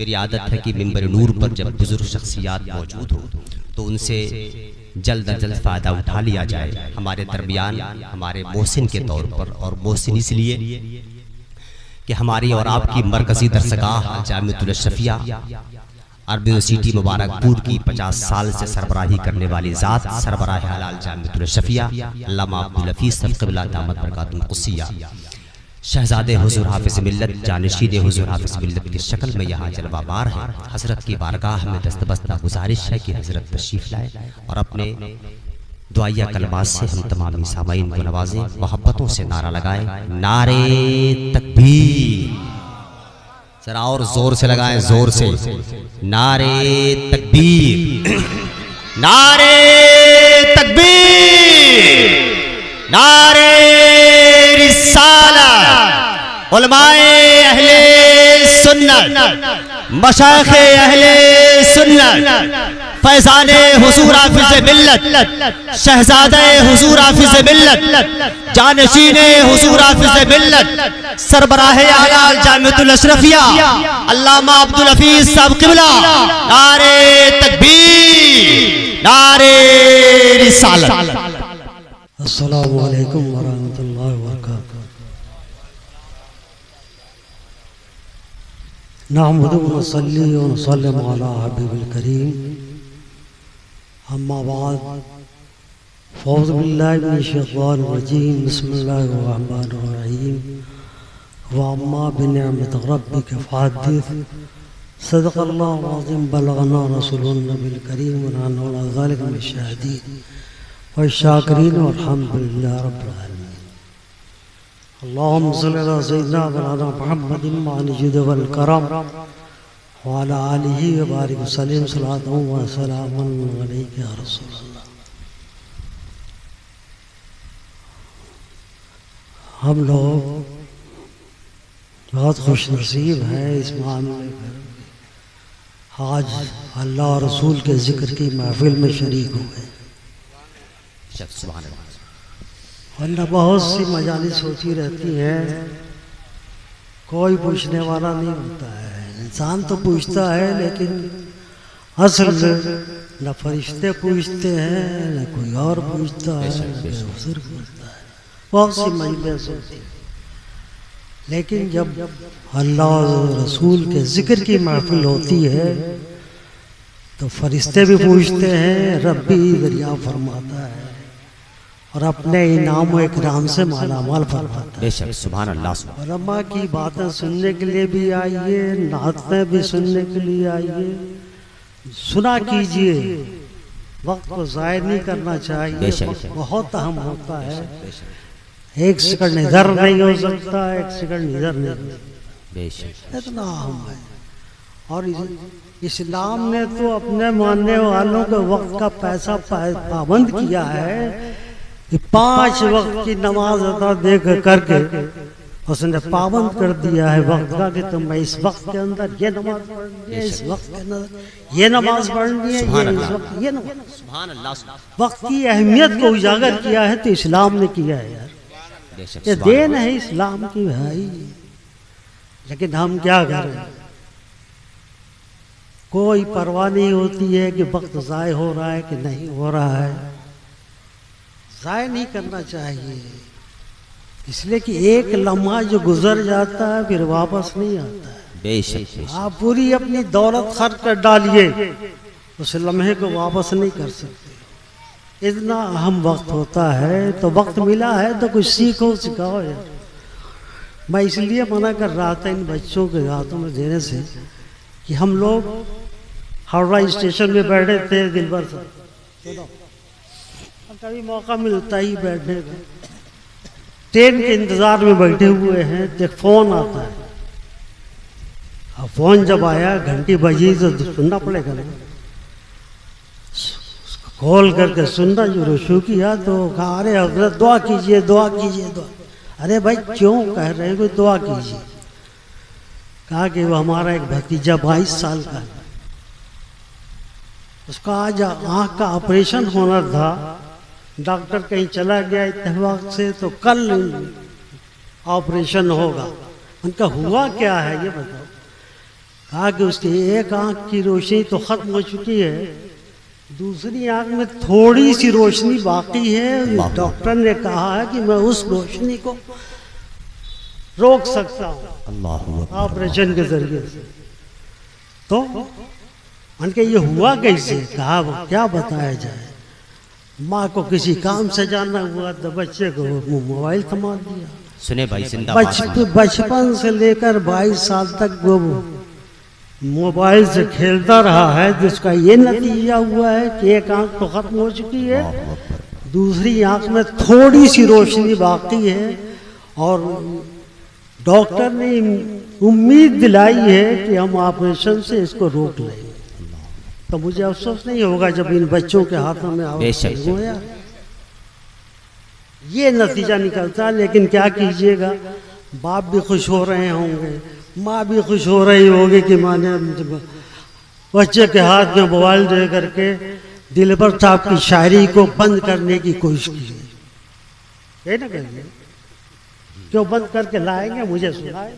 मेरी आदत है कि मिंबर नूर पर जब बुजुर्ग शख्सियात मौजूद हो तो उनसे जल्द अज जल्द फ़ायदा उठा लिया जाए। हमारे दरमियान हमारे मोहसिन के तौर पर, और मोहसिन इसलिए कि हमारी और आपकी मरकज़ी दरसगाह जामिअतुल अशरफिया अरबी यूनिवर्सिटी मुबारकपुर की 50 साल से सरबराही करने वाली ज़ात सरबराह आला जामिअतुल अशरफिया अल्लामा अब्दुल हफीज़ साहब क़िबला दामत बरकातुहुल क़ुद्सिया शहज़ादे हुज़ूर हाफ़िज़ मिल्लत जानिशीन हुज़ूर हाफ़िज़ मिल्लत की शक्ल में यहाँ जलवाबार है। हज़रत की बारगाह में दस्तबस्ता गुजारिश है कि हज़रत तशरीफ़ लाए और अपने दुआया कलमात से हम तमाम सामाईन को नवाजें, मोहब्बतों से नारा लगाएं, नारे तकबीर। जरा और जोर से लगाएं, जोर से, नारे तकबीर, नारे तकबीर, नारे रिसालत। उलमाए अहले सुन्नत, मशाइखे अहले सुन्नत, फैज़ाने हुज़ूर हाफ़िज़ मिल्लत, शहज़ादे हुज़ूर हाफ़िज़ मिल्लत, जानशीने हुज़ूर हाफ़िज़ मिल्लत, सरबराहे आला जामिअतुल अशरफिया अल्लामा अब्दुल हफीज़ साहब क़िबला, नारे तकबीर, नारे रिसालत। अस्सलामु अलैकुम व रहमतुल्लाहि व बरकातुहू। नहमदु व नसल्ली व नसल्लिम अला हबीबिल करीम, अम्मा बाद, फ़ौज़ु बिल्लाहि मिनश शैतानिर रजीम, बिस्मिल्लाहिर रहमानिर रहीम, व अम्मा बिनिअमति रब्बिका फ़हद्दिस, सदक़ल्लाहुल अज़ीम, बलगना रसूलुन नबील करीम, व नहनु अला ज़ालिका मिनश शाहिदीन व शाकिरीन वल्हम्दुलिल्लाहि रब्बिल आलमीन। अल्लाहुम्मा सल्लि अला सय्यिदिना मौलाना मुहम्मदिन मानिल जुद वल करम व अला आलिहि व बारिक वसल्लिम सलातन व सलामुन अलैका या रसूलल्लाह। हम लोग बहुत खुश नसीब हैं इस मामले में, आज अल्लाह और रसूल के जिक्र की महफिल में शरीक हो गए। वरना बहुत सी मजालिस होती रहती हैं, कोई पूछने वाला नहीं होता है। इंसान तो पूछता है लेकिन असल न फरिश्ते पूछते हैं, न कोई और पूछता है, न हुज़ूर पूछता है। बहुत सी मजलिस होती है, लेकिन जब अल्लाह और रसूल के जिक्र की महफिल होती है तो फरिश्ते भी पूछते हैं, रब भी दरिया फरमाता है और अपने इनाम व इकराम से मालामाल फरमाता है। बेशक, सुभान अल्लाह। उलमा की बातें सुनने के लिए भी आइए, नातें भी सुनने के लिए आइए, सुना कीजिए, वक्त को ज़ाय नहीं करना चाहिए। वक्त बहुत अहम होता है, एक सेकंड इधर नहीं हो सकता, एक सेकंड इधर नहीं, बेशक इतना अहम है। और इस्लाम ने तो अपने मानने वालों के वक्त का पैसा पाबंद किया है कि 5 वक्त की नमाज अदा देख करके उसने पाबंद कर दिया है वक्त का कि तुम्हें इस वक्त के अंदर ये नमाज पढ़नी है, इस वक्त के अंदर ये नमाज पढ़नी है, ये इस वक्त ये नमाज। वक्त की अहमियत को उजागर किया है तो इस्लाम ने किया है यार, ये देन है इस्लाम की भाई। लेकिन हम क्या करें, कोई परवाह नहीं होती है कि वक्त ज़ाय हो रहा है कि नहीं हो रहा है। ज़ाय नहीं करना चाहिए, इसलिए कि एक लम्हा जो गुजर जाता है फिर वापस नहीं आता है। बेशक, आप पूरी अपनी दौलत खर्च कर डालिए, उस लम्हे को वापस नहीं कर सकते। इतना अहम वक्त होता है, तो वक्त मिला है तो कुछ सीखो, सिखाओ यार। मैं इसलिए मना कर रहा था इन बच्चों के हाथों में देने से कि हम लोग हावड़ा स्टेशन में बैठे थे दिलबर साहब, कभी मौका मिलता ही बैठने का, ट्रेन के इंतजार में बैठे हुए हैं, तो एक फोन आता है। अब फोन जब आया, घंटी बजी तो सुनना पड़ेगा ना, खोल करके सुनना जो शुरू किया तो कहा, अरे हज़रत दुआ कीजिए, दुआ कीजिए, दुआ। अरे भाई क्यों कह रहे हैं कोई दुआ कीजिए? कहा कि वो हमारा एक भतीजा 22 साल का है, उसका आज आँख का ऑपरेशन होना था, डॉक्टर कहीं चला गया इत्तेफाक से, तो कल ऑपरेशन होगा। उनका हुआ क्या है ये बताओ? कहा कि उसकी एक आंख की रोशनी तो खत्म हो चुकी है, दूसरी आंख में थोड़ी सी रोशनी बाकी है। डॉक्टर ने कहा है कि मैं उस रोशनी को रोक सकता हूँ ऑपरेशन के जरिए से। तो उनके ये हुआ कैसे? कहा वो क्या बताया जाए। माँ को किसी काम से जाना हुआ तो बच्चे को मोबाइल थमा दिया। सुने भाई जिंदाबाद। बचपन से लेकर 22 साल तक वो मोबाइल से खेलता रहा है, जिसका ये नतीजा हुआ है कि एक आंख तो खत्म हो चुकी है, दूसरी आंख में थोड़ी सी रोशनी बाकी है। और डॉक्टर ने उम्मीद दिलाई है कि हम ऑपरेशन से इसको रोक लेंगे। तो मुझे अफसोस नहीं होगा जब इन बच्चों के हाथों में होया ये नतीजा निकलता। लेकिन क्या कीजिएगा, बाप भी खुश हो रहे होंगे, माँ भी खुश हो रही होगी कि माँ ने बच्चे के हाथ में मोबाइल दे करके दिलबर साहब की शायरी को बंद करने की कोशिश की। ये ना कहिए क्यों बंद करके लाएंगे, मुझे सुनाए।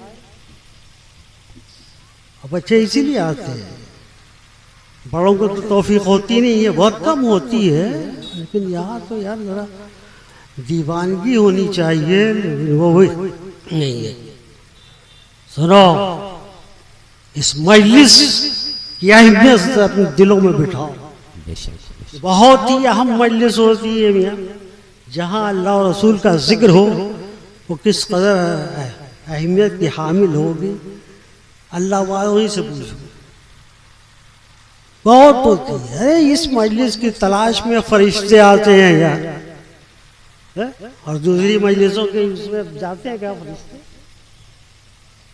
बच्चे इसीलिए आते हैं, बड़ों को तो तौफीक होती नहीं है, बहुत कम होती है। लेकिन यहाँ तो यार जरा दीवानगी होनी चाहिए, लेकिन वो भी नहीं है। सुनो, इस मजलिस की अहमियत से अपने दिलों में बिठाओ। बहुत ही अहम मजलिस होती है मियाँ, जहाँ अल्लाह और रसूल का जिक्र हो, वो किस कदर अहमियत की हामिल होगी अल्लाह वालों ही से पूछो। बहुत होती है। अरे इस मजलिस की तलाश में फरिश्ते आते हैं यार, और दूसरी मजलिसों के उसमें जाते हैं क्या फरिश्ते?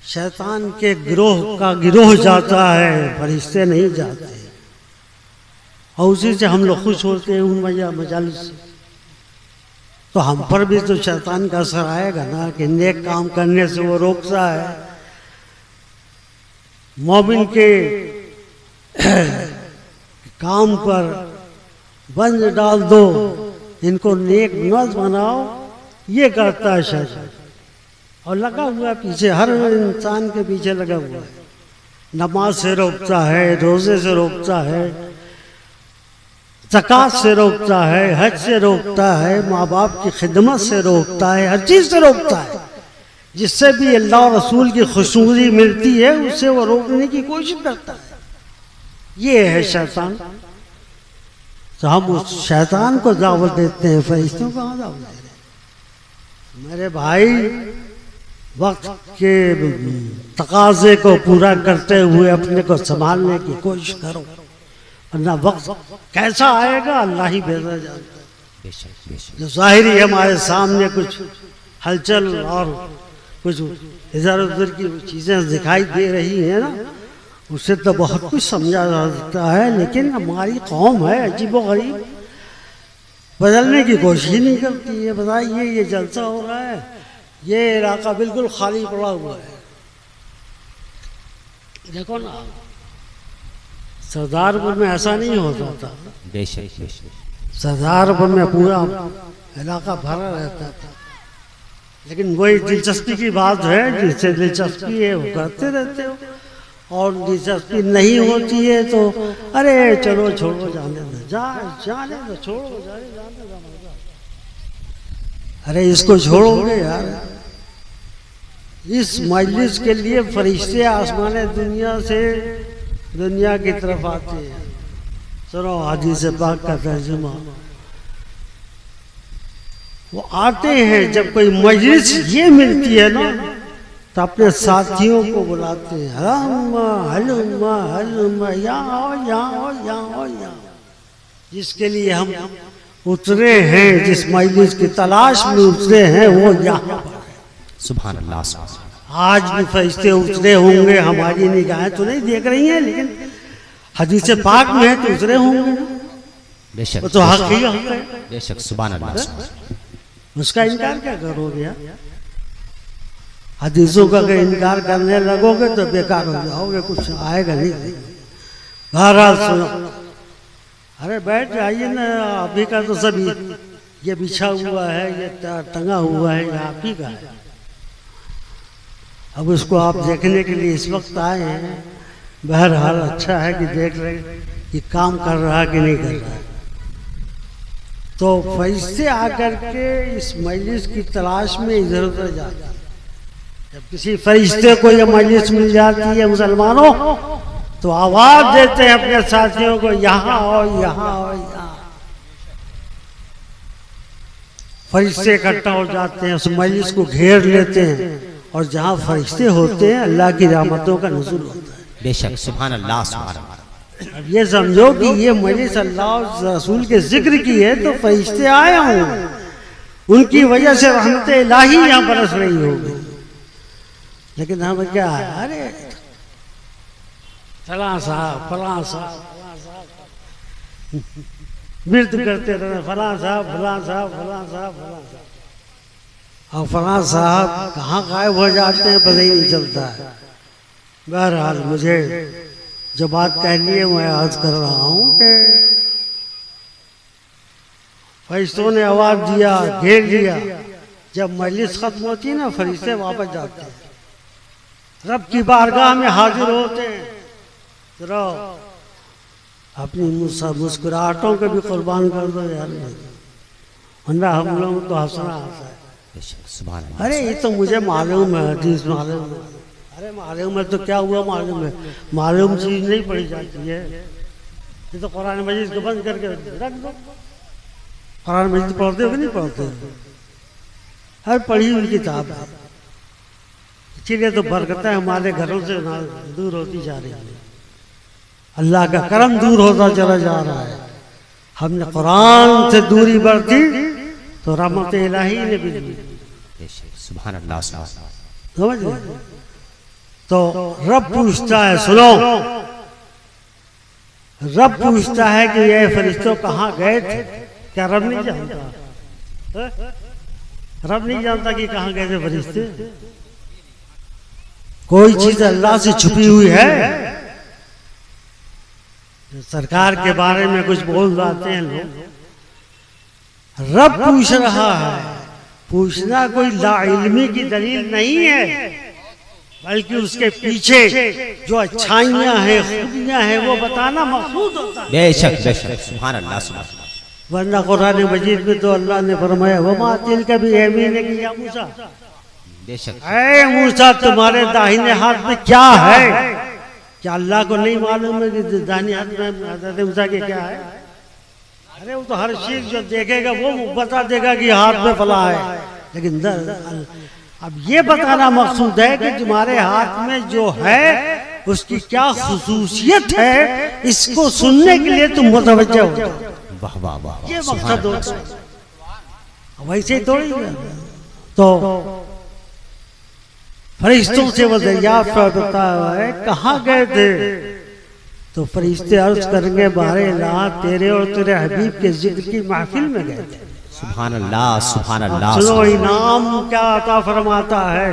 शैतान के गिरोह का गिरोह जाता है, फरिश्ते नहीं जाते। और उसी से हम लोग खुश होते हैं उन मजालिस से। तो हम पर भी तो शैतान का असर आएगा ना कि नेक काम करने से वो रोकता है। मोमिन के काम पर बंद डाल दो, इनको नेक नज बनाओ, ये करता है शैतान। और लगा हुआ पीछे, हर इंसान के पीछे लगा हुआ है। नमाज से रोकता है, रोजे से रोकता है, ज़कात से रोकता है, हज से रोकता है, माँ बाप की खिदमत से रोकता है, हर चीज से रोकता है। जिससे भी अल्लाह और रसूल की खुशनुदी मिलती है उससे वो रोकने की कोशिश करता है। ये है शैतान। तो हम उस शैतान को दावत देते हैं, फरिश्तों को दावत दे रहे हैं। मेरे भाई, वक्त के तकाजे को पूरा करते हुए अपने को संभालने की कोशिश करो, वरना वक्त कैसा आएगा अल्लाह ही बेहतर जानता है। जो ज़ाहिरी हमारे सामने कुछ हलचल और कुछ इधर उधर की चीजें दिखाई दे रही हैं ना, उससे तो बहुत कुछ समझा जा सकता है। लेकिन हमारी कौम है अजीबोगरीब, बदलने की कोशिश नहीं करती है। बताइए, ये जलसा हो रहा है, ये इलाका बिल्कुल खाली पड़ा हुआ है। देखो ना, सरदारपुर में ऐसा नहीं होता था। सरदारपुर में पूरा इलाका भरा रहता था। लेकिन वही दिलचस्पी की बात है, जिससे दिलचस्पी है वो करते रहते हो, और दिलचस्पी नहीं होती है तो अरे चलो छोड़ो, जाने दो, जाने दो, छोड़ो, जाने दो। अरे इसको छोड़ोगे यार? इस मजलिस के लिए फरिश्ते आसमाने दुनिया की तरफ आते हैं। सुनो हदीस पाक का तर्जुमा। वो आते हैं जब कोई मजलिस ये मिलती है ना, तो अपने साथियों को बुलाते हैं, हलुम्मा हलुम्मा हलुम्मा, यहाँ आओ, यहाँ आओ, यहाँ आओ, यहाँ। जिसके लिए हम उतरे हैं, जिस मजलिस की तलाश में उतरे हैं, वो यहाँ पर। सुभान अल्लाह। आज भी फरिश्ते उतरे होंगे, हमारी निगाहें तो नहीं देख रही हैं, लेकिन हदीस पाक में है तो उतरे होंगे। बेशक, वो तो हक ही हक है। बेशक, सुभान अल्लाह। उसका इनकार क्या करोगे यार? हदीसों का अगर इनकार करने लगोगे तो बेकार हो जाओगे, कुछ आएगा नहीं। बहरहाल सुनो, अरे बैठ जाइए ना, आप ही का तो सभी ये बिछा हुआ है, ये टंगा हुआ है, ये आप ही का है। अब उसको आप देखने के लिए इस वक्त आए हैं, बहरहाल अच्छा है कि देख रहे कि काम कर रहा है कि नहीं कर रहा है। तो फरिश्ते आकर के इस मजलिस की तलाश में इधर उधर जाते हैं। जब किसी फरिश्ते को यह मजलिस मिल जाती है मुसलमानों, तो आवाज देते हैं अपने साथियों को, यहाँ आओ, यहाँ आओ, यहाँ। फरिश्ते इकट्ठा हो जाते हैं, उस मजलिस को घेर लेते हैं, और जहाँ फरिश्ते होते हैं अल्लाह की रहमतों का नुज़ूल होता है। बेशक, सुभान अल्लाह, सुभान अल्लाह। अब ये समझो कि ये मजलिस अल्लाह रसूल के जिक्र की है, तो फरिश्ते आए हों, उनकी वजह से रहमत इलाही यहाँ बरस रही होगी। लेकिन हम क्या है, अरे फलां साहब, फलां साहब, मृत करते रहते, फलां साहब, फलां साहब, फलां साहब, फलां साहब, और फलां साहब कहाँ गायब हो जाते हैं पता ही नहीं चलता है। बहरहाल मुझे जो बात कहनी है मैं अर्ज कर रहा हूँ कि फरिश्तों ने आवाज दिया, घेर लिया। जब मजलिस खत्म होती है ना, फरिश्ते वापस जाते हैं, रब की बारगाह में हाजिर होते हैं। तो अपनी मुस्कुराहटों को भी कुर्बान कर दो यार, वरना हम लोग तो हंसना आता है। अरे ये तो मुझे मालूम है, हदीस मालूम है। अरे मालूम है तो क्या हुआ, मालूम है, मालूम चीज नहीं पढ़ी जाती है। ये तो कुरान मजीद को बंद करके रख दो। कुरान मजीद पढ़ते हो कि नहीं पढ़ते? हर पढ़ी हुई किताब है, इसीलिए तो बरकतें हमारे घरों से दूर होती जा रही है। अल्लाह का करम दूर होता चला जा रहा है। हमने कुरान से दूरी बरती तो रहमत इलाही ने भी दी। सुभान अल्लाह, समझ गए? तो रब पूछता है, सुनो, रब पूछता है कि ये फरिश्तों कहाँ गए थे? क्या रब नहीं जानता? रब नहीं जानता कि कहाँ गए थे फरिश्ते? कोई चीज अल्लाह से छुपी हुई है? सरकार के बारे में कुछ बोल जाते हैं लोग, रब पूछ रहा है। पूछना कोई लाइल्मी की दलील नहीं है, बल्कि उसके पीछे जो अच्छाइयां हैं, खूबियां हैं, वो बताना मकसूद होता है। बेशक, बेशक, सुभान अल्लाह, सुभान अल्लाह। वरना कुरान मजीद में तो अल्लाह ने फरमाया, वमा तिलका बियमीनिक या मूसा, बेशक, ऐ मूसा तुम्हारे दाहिने हाथ में क्या है? क्या अल्लाह को नहीं मालूम है कि दाहिने हाथ में हज़रत मूसा के क्या है? अरे वो तो हर चीज जो देखेगा वो बता देगा कि हाथ में फला है। लेकिन अब ये बताना मकसूद है कि तुम्हारे हाथ में जो है उसकी क्या खुसूसियत है, इसको सुनने के लिए तुम मुतवज्जह हो। वाह वाह वाह, ये मकसद होता है, वैसे ही थोड़ी है। तो फरिश्तों से वो दरियाफ्त होता है, कहाँ गए थे? तो फरिश्ते अर्ज करेंगे, बारे अल्लाह तेरे और तेरे हबीब के जिक्र की महफिल में गए थे। सुभान अल्लाह, सुभान अल्लाह। सुनो, इनाम क्या अता फरमाता है?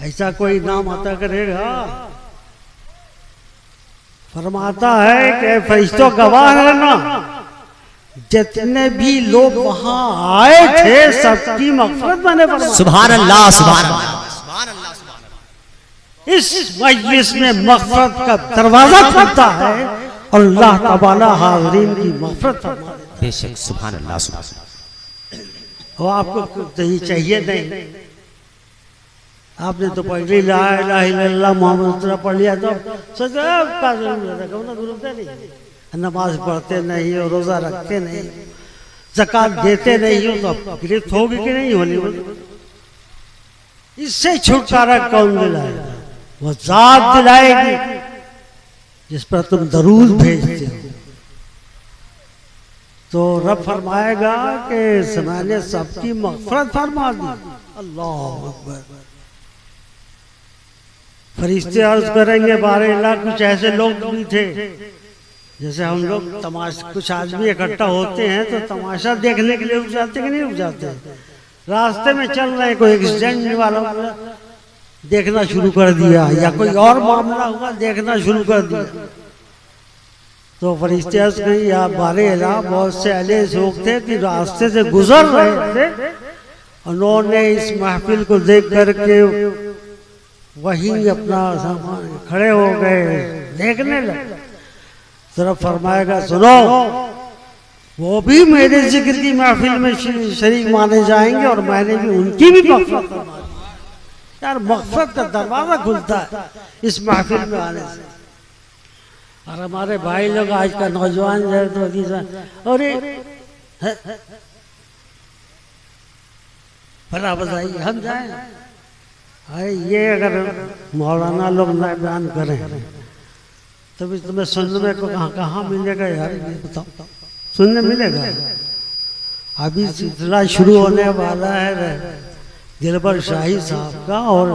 ऐसा कोई इनाम अता करेगा? फरमाता है कि फरिश्तों गवाह रहना, जितने भी लोग वहां आए थे सबकी मग़फ़िरत मैंने फरमाई। सुभान अल्लाह, सुभान अल्लाह। इस मजलिस में मग़फ़िरत का दरवाजा खुलता है और अल्लाह तआला हाज़रीन की मग़फ़िरत फरमा देता है। बेशक, सुभान अल्लाह, सुभान अल्लाह। वो आपको तो ये चाहिए नहीं, आपने तो पढ़ ली ला इलाहा इल्लल्लाह मुहम्मद पढ़ लिया, तो सोचा क्या जरूरत है? नमाज पढ़ते नहीं हो, रोजा रखते नहीं, ज़कात देते नहीं हो, तो गिरफ्त होगी कि नहीं होनी? इससे छुटकारा कौन दिलाएगा? वो ज़ात दिलाएगी जिस पर तुम दरूद भेजते हो। तो रब फरमाएगा कि मैंने सबकी मग़फ़िरत फरमा दी। अल्लाह अकबर। फरिश्ते अर्ज करेंगे, बारे अल्लाह कुछ ऐसे लोग भी थे, जैसे हम लोग तमाशा, कुछ आदमी इकट्ठा होते हैं तो तमाशा देखने के लिए रुक जाते कि नहीं रुक जाते? रास्ते में चल रहे हैं, कोई एक्सीडेंट वाला देखना शुरू कर दिया, या कोई और मामला हुआ देखना शुरू कर दिया, तो फरिश्ते अर्ज करेंगे, या बारे अल्लाह बहुत से ऐसे लोग थे कि रास्ते से गुजर रहे थे, उन्होंने इस महफिल को देख करके वहीं अपना सामान खड़े हो गए, देखने लगे। तरफ फरमाएगा सुनो, वो भी मेरे जिक्र की महफिल में शरीक माने जाएंगे और मैंने भी उनकी भी मग़फ़िरत फरमाई। यार मग़फ़िरत का दरवाजा खुलता है इस महफिल में आने से। और हमारे भाई लोग आज का नौजवान जो है तो अरे भला बताइए हम जाए? अरे ये अगर मौलाना लोग ना बयान करें तो भी तुम्हें सुनने में को कहाँ मिलेगा यार, ये बताओ, सुनने मिलेगा? अभी सिलसिला शुरू होने वाला है दिलबर शाही साहब का, और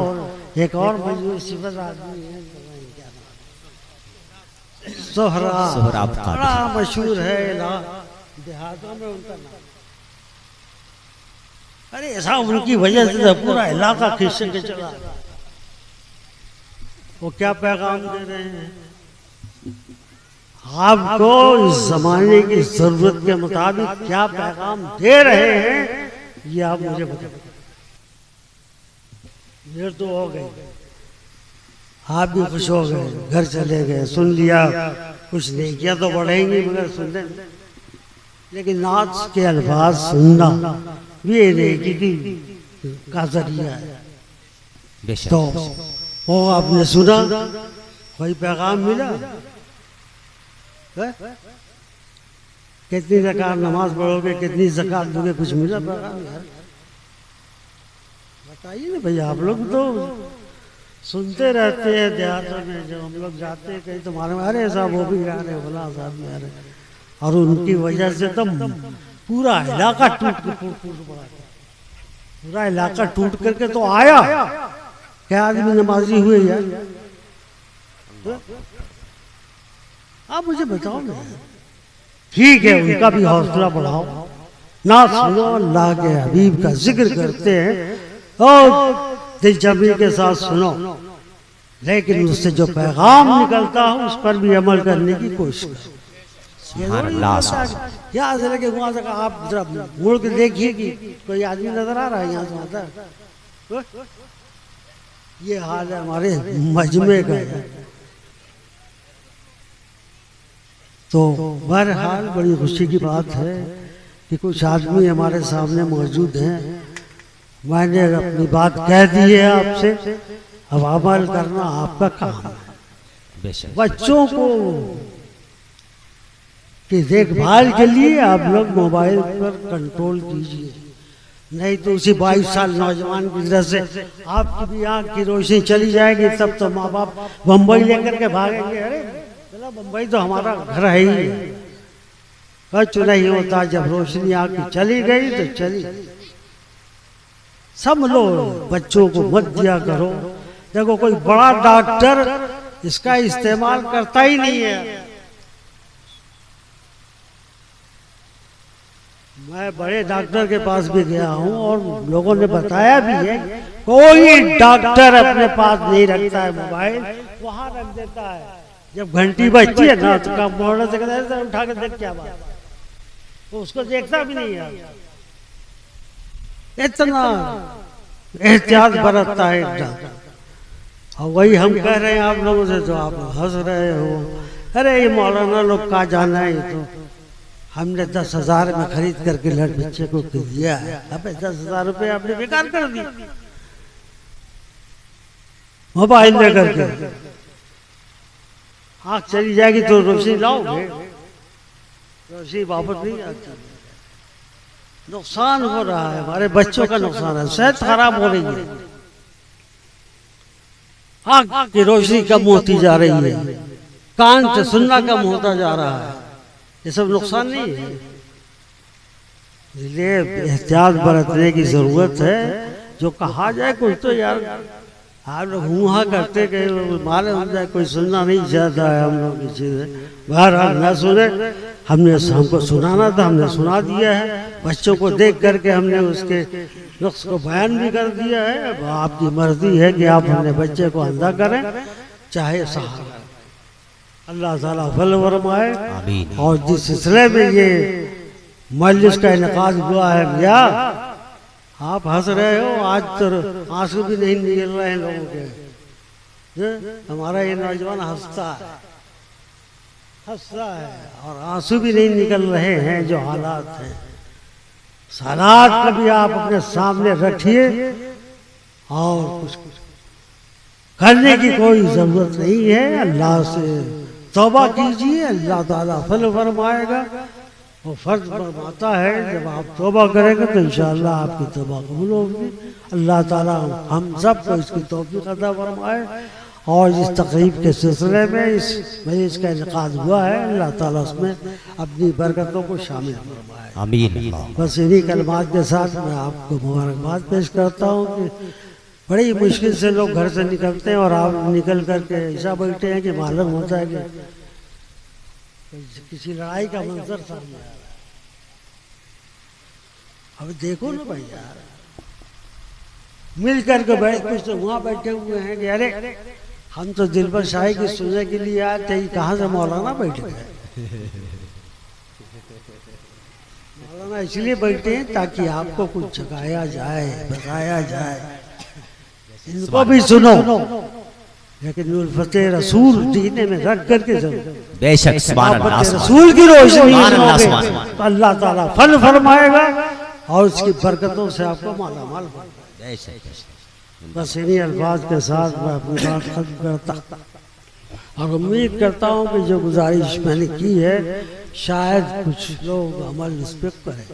एक और मजबूर सिफत आदमी है सोहराब बड़ा मशहूर है देहातों में उनका नाम। अरे ऐसा उनकी वजह से पूरा इलाका खींच के चला। वो क्या पैगाम दे रहे हैं आपको, इस जमाने की जरूरत के मुताबिक क्या पैगाम दे रहे हैं ये आप मुझे बताइए। देर तो हो गई, आप भी खुश हो गए, घर चले गए, सुन लिया, कुछ नहीं किया तो बढ़ेंगे मगर सुनने। लेकिन नाच के अल्फाज सुनना ये नेकी का जरिया है। तो वो आपने सुना, कोई पैगाम मिला? कितनी ज़कात नमाज पढ़ोगे, कितनी ज़कात दोगे, कुछ मिला पैगाम यार? बताइए ना भैया। आप लोग तो सुनते रहते हैं देहातों में, जब हम लोग जाते हैं कहीं तो मालूम अरे साहब वो भी आ रहे, बोला साहब में आ रहे, और उनकी वजह से तो पूरा इलाका टूट पड़ा। पूरा इलाका टूट करके तो आया, क्या आदमी नमाजी हुए यार? आप मुझे बताओ ना। ठीक है, उनका भी हौसला बढ़ाओ, ना सुनो, अल्लाह के हबीब का जिक्र करते हैं और दिलजमी के साथ सुनो, लेकिन उससे जो पैगाम निकलता है उस पर भी अमल करने की कोशिश। क्या लगे वहां से आप जरा मुड़ के देखिए कि कोई आदमी नजर आ रहा है यहाँ से वहां तक। ये हाल है हमारे मजमे का। तो बहरहाल बड़ी खुशी की बात है कि कुछ आदमी हमारे सामने मौजूद हैं। मैंने अपनी बात कह दी है आपसे, अब अमल करना आपका काम है। बच्चों को की देखभाल के लिए आप लोग मोबाइल पर कंट्रोल कीजिए, नहीं तो उसी 22 साल नौजवान की वजह से आपकी भी आँख की रोशनी चली जाएगी। तब तो माँ बाप बम्बई लेकर के भागेंगे। अरे चला बम्बई तो हमारा घर है ही, कुछ नहीं होता। जब रोशनी आँख की चली गई तो चली। सब लोग बच्चों को मत दिया करो। देखो कोई बड़ा डॉक्टर इसका इस्तेमाल करता ही नहीं है। मैं बड़े डॉक्टर के पास भी गया हूँ और लोगों ने बताया भी है, कोई डॉक्टर अपने पास नहीं रखता है मोबाइल, वहां रख देता है। जब घंटी बजती है ना तो कंपाउंडर से कहता है उठा के देख क्या बात, तो उसको देखता भी नहीं है। इतना एहतियात बरतता है डॉक्टर। और वही हम कह रहे हैं आप लोगों से, तो आप हंस रहे हो। अरे ये मौलाना लोग का जाना है, तो हमने 10,000 में खरीद करके लड़ बच्चे को दिया है। अबे 10,000 रुपये आपने बेकार कर दिए मोबाइल लेकर के। आँख चली जाएगी तो रोशनी लाओगे, रोशनी वापस नहीं आती। नुकसान हो रहा है, हमारे बच्चों का नुकसान है, सेहत खराब हो रही है, आँख की रोशनी कम होती जा रही है, कान से सुनना कम होता जा रहा है। ये सब नुकसान नहीं है, इसलिए एहतियात बरतने की जरूरत है। जो कहा जाए कुछ तो यार आप लोग हुआ करते कहीं मारे हो जाए, कोई सुनना नहीं चाहता है हम लोग की चीज़ें। बहरहाल न सुने, हमको सुनाना था, हमने सुना दिया है। बच्चों को देख करके हमने उसके नुक्स को बयान भी कर दिया है। अब आपकी मर्जी है कि आप अपने बच्चे को अंधा करें चाहे सहारा। अल्लाह ताला फल फरमाए। और जिस सिलसिले में ये मजलिस का इनेकाद हुआ है भैया, आप हंस रहे हो, आज तो आंसू भी नहीं निकल रहे हैं लोगों के। हमारा ये नौजवान हंसता है और आंसू भी नहीं निकल रहे हैं जो हालात हैं। हालात कभी आप अपने सामने रखिए और कुछ करने की कोई जरूरत नहीं है। अल्लाह से तौबा कीजिए, अल्लाह ताला फल फरमाएगा। वो फर्ज फरमाता है जब आप तौबा करेंगे तो इंशाअल्लाह आपकी तौबा कबूल होगी। अल्लाह ताला हम सब को इसकी तौफीक अता फरमाए। और इस तकरीब के सिलसिले में इस मजलिस का इनेकाद हुआ है, अल्लाह ताला उसमें अपनी बरकतों को शामिल फरमाए, आमीन। बस इन्हीं कलमात के साथ मैं आपको मुबारकबाद पेश करता हूँ कि बड़ी मुश्किल से लोग घर से निकलते हैं और आप निकल करके ऐसा बैठे हैं कि मालूम होता है कि किसी लड़ाई का मंजर सामने आ रहा है। अब देखो ना भाई यार, मिल करके बैठ, कुछ तो वहाँ बैठे हुए हैं कि अरे हम तो दिलबर शाही की सुनने के लिए आए थे, कहाँ से मौलाना बैठ गए। मौलाना इसलिए बैठे हैं ताकि आपको कुछ जगाया जाए, बताया जाए, इनको भी सुनो, लेकिन उल्फते रसूल सीने में रख करके बेशक सुभान अल्लाह, रसूल की रोशनी में तो अल्लाह ताला फल फरमाएगा और उसकी बरकतों से आपको मालामाल बनाएगा। बस इन्हीं अल्फाज के साथ मैं अपनी बात खत्म करता और उम्मीद करता हूँ कि जो गुजारिश मैंने की है शायद कुछ लोग अमल इस पे करें।